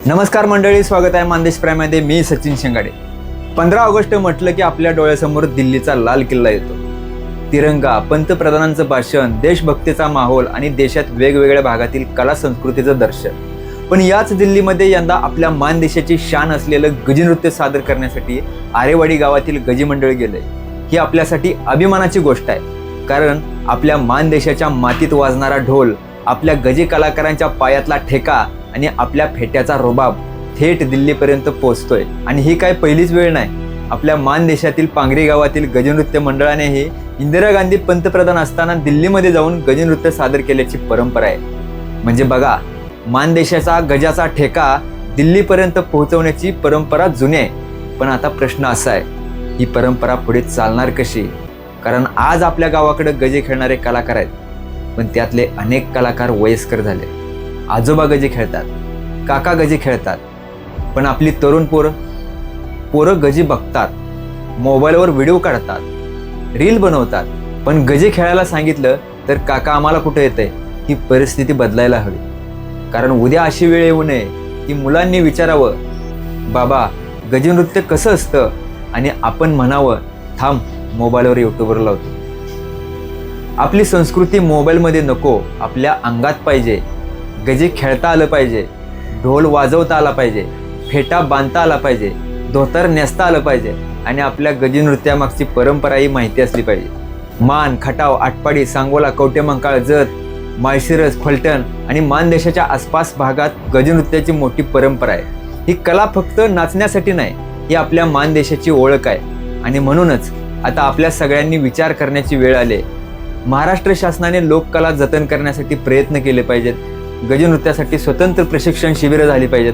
नमस्कार मंडळी, स्वागत आहे मानदेश प्राईममध्ये. मी सचिन शेंगाडे. 15 ऑगस्ट म्हटलं की आपल्या डोळ्यासमोर दिल्लीचा लाल किल्ला येतो. तिरंगा, पंतप्रधानांचं भाषण, देशभक्तीचा माहोल आणि देशात वेगवेगळ्या भागातील कला संस्कृतीचं दर्शन. पण याच दिल्लीमध्ये यंदा आपल्या मानदेशाची शान असलेलं गजनृत्य सादर करण्यासाठी आरेवाडी गावातील गजी मंडळ गेलंय. ही आपल्यासाठी अभिमानाची गोष्ट आहे, कारण आपल्या मानदेशाच्या मातीत वाजणारा ढोल, आपल्या गजी कलाकारांच्या पायातला ठेका आणि आपल्या फेट्याचा रुबाब थेट दिल्लीपर्यंत पोहोचतोय. आणि ही काय पहिलीच वेळ नाही. आपल्या मानदेशातील पांगरी गावातील गजनृत्य मंडळानेही इंदिरा गांधी पंतप्रधान असताना दिल्लीमध्ये जाऊन गजनृत्य सादर केल्याची परंपरा आहे. म्हणजे बघा, मानदेशाचा गजाचा ठेका दिल्लीपर्यंत पोहोचवण्याची परंपरा जुनी आहे. पण आता प्रश्न असा आहे, ही परंपरा पुढे चालणार कशी? कारण आज आपल्या गावाकडे गजे खेळणारे कलाकार आहेत, पण त्यातले अनेक कलाकार वयस्कर झाले. आजोबा गजे खेळतात, काका गजे खेळतात, पण आपली तरुण पोरं गजी बघतात, मोबाईलवर व्हिडिओ काढतात, रील बनवतात. पण गजे खेळायला सांगितलं तर काका आम्हाला कुठे येतंय? ही परिस्थिती बदलायला हवी. कारण उद्या अशी वेळ येऊ नये की मुलांनी विचारावं, बाबा गजनृत्य कसं असतं? आणि आपण म्हणावं, थांब मोबाईलवर यूट्यूबवर लावतो. आपली संस्कृती मोबाईलमध्ये नको, आपल्या अंगात पाहिजे. गजे खेळता आलं पाहिजे, ढोल वाजवता आला पाहिजे, फेटा बांधता आला पाहिजे, धोतर नेसता आलं पाहिजे आणि आपल्या गजनृत्यामागची परंपराही माहिती असली पाहिजे. मान, खटाव, आटपाडी, सांगोला, कवटेमंकाळ, जत, माळशिरस, फलटण आणि मानदेशाच्या आसपास भागात गजनृत्याची मोठी परंपरा आहे. ही कला फक्त नाचण्यासाठी नाही, ही आपल्या मानदेशाची ओळख आहे. आणि म्हणूनच आता आपल्या सगळ्यांनी विचार करण्याची वेळ आली. महाराष्ट्र शासनाने लोककला जतन करण्यासाठी प्रयत्न केले पाहिजेत. गजनृत्यासाठी स्वतंत्र प्रशिक्षण शिबिरं झाली पाहिजेत.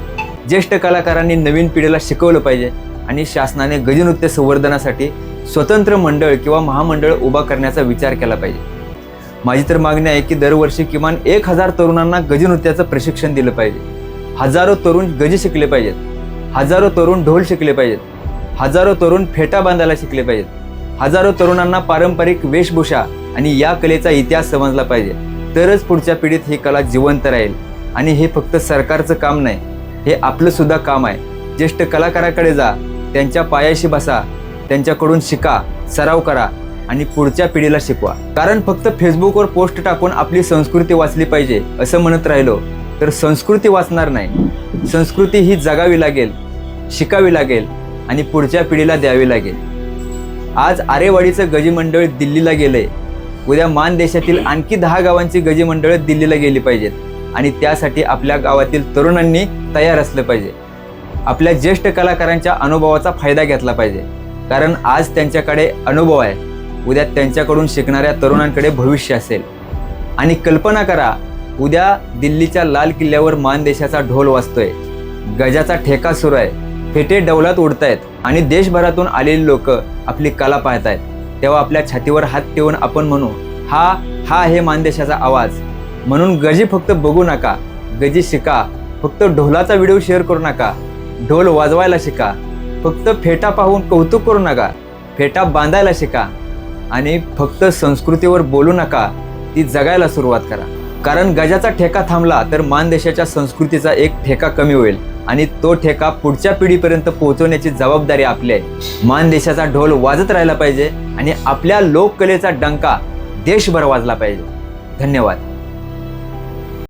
ज्येष्ठ कलाकारांनी नवीन पिढीला शिकवलं पाहिजे आणि शासनाने गजनृत्य संवर्धनासाठी स्वतंत्र मंडळ किंवा महामंडळ उभा करण्याचा विचार केला पाहिजे. माझी तर मागणी आहे की दरवर्षी किमान 1000 तरुणांना गजनृत्याचं प्रशिक्षण दिलं पाहिजे. हजारो तरुण गजे शिकले पाहिजेत, हजारो तरुण ढोल शिकले पाहिजेत, हजारो तरुण फेटा बांधायला शिकले पाहिजेत, हजारो तरुणांना पारंपरिक वेशभूषा आणि या कलेचा इतिहास समजला पाहिजे. तरच पुढच्या पिढीत ही कला जिवंत राहील. आणि हे फक्त सरकारचं काम नाही, हे आपलं सुद्धा काम आहे. ज्येष्ठ कलाकाराकडे जा, त्यांच्या पायाशी बसा, त्यांच्याकडून शिका, सराव करा आणि पुढच्या पिढीला शिकवा. कारण फक्त फेसबुकवर पोस्ट टाकून आपली संस्कृती वाचली पाहिजे असं म्हणत राहिलो तर संस्कृती वाचणार नाही. संस्कृती ही जगावी लागेल, शिकावी लागेल आणि पुढच्या पिढीला द्यावी लागेल. आज आरेवाडीचं गजी मंडळ दिल्लीला गेलंय. उद्या मानदेशातील आणखी 10 गावांची गजी मंडळं दिल्लीला गेली पाहिजेत. आणि त्यासाठी आपल्या गावातील तरुणांनी तयार असलं पाहिजे. आपल्या ज्येष्ठ कलाकारांच्या अनुभवाचा फायदा घेतला पाहिजे, कारण आज त्यांच्याकडे अनुभव आहे, उद्या त्यांच्याकडून शिकणाऱ्या तरुणांकडे भविष्य असेल. आणि कल्पना करा, उद्या दिल्लीच्या लाल किल्ल्यावर मानदेशाचा ढोल वाजतोय, गजाचा ठेका सुरू आहे, फेटे डौलात उडतायत आणि देशभरातून आलेली लोक आपली कला पाहतायत. तेव्हा आपल्या छातीवर हात ठेवून आपण म्हणू, हा आहे मानदेशाचा आवाज. म्हणून गजी फक्त बघू नका, गजी शिका. फक्त ढोलाचा व्हिडिओ शेअर करू नका, ढोल वाजवायला शिका. फक्त फेटा पाहून कौतुक करू नका, फेटा बांधायला शिका. आणि फक्त संस्कृतीवर बोलू नका, ती जगायला सुरुवात करा. कारण गजाचा ठेका थांबला तर मानदेशाच्या संस्कृतीचा एक ठेका कमी होईल आणि तो ठेका पुढच्या पिढीपर्यंत पोहोचवण्याची जबाबदारी आपली आहे. मानदेशाचा ढोल वाजत राहिला पाहिजे आणि आपल्या लोककलेचा डंका देशभर वाजला पाहिजे. धन्यवाद.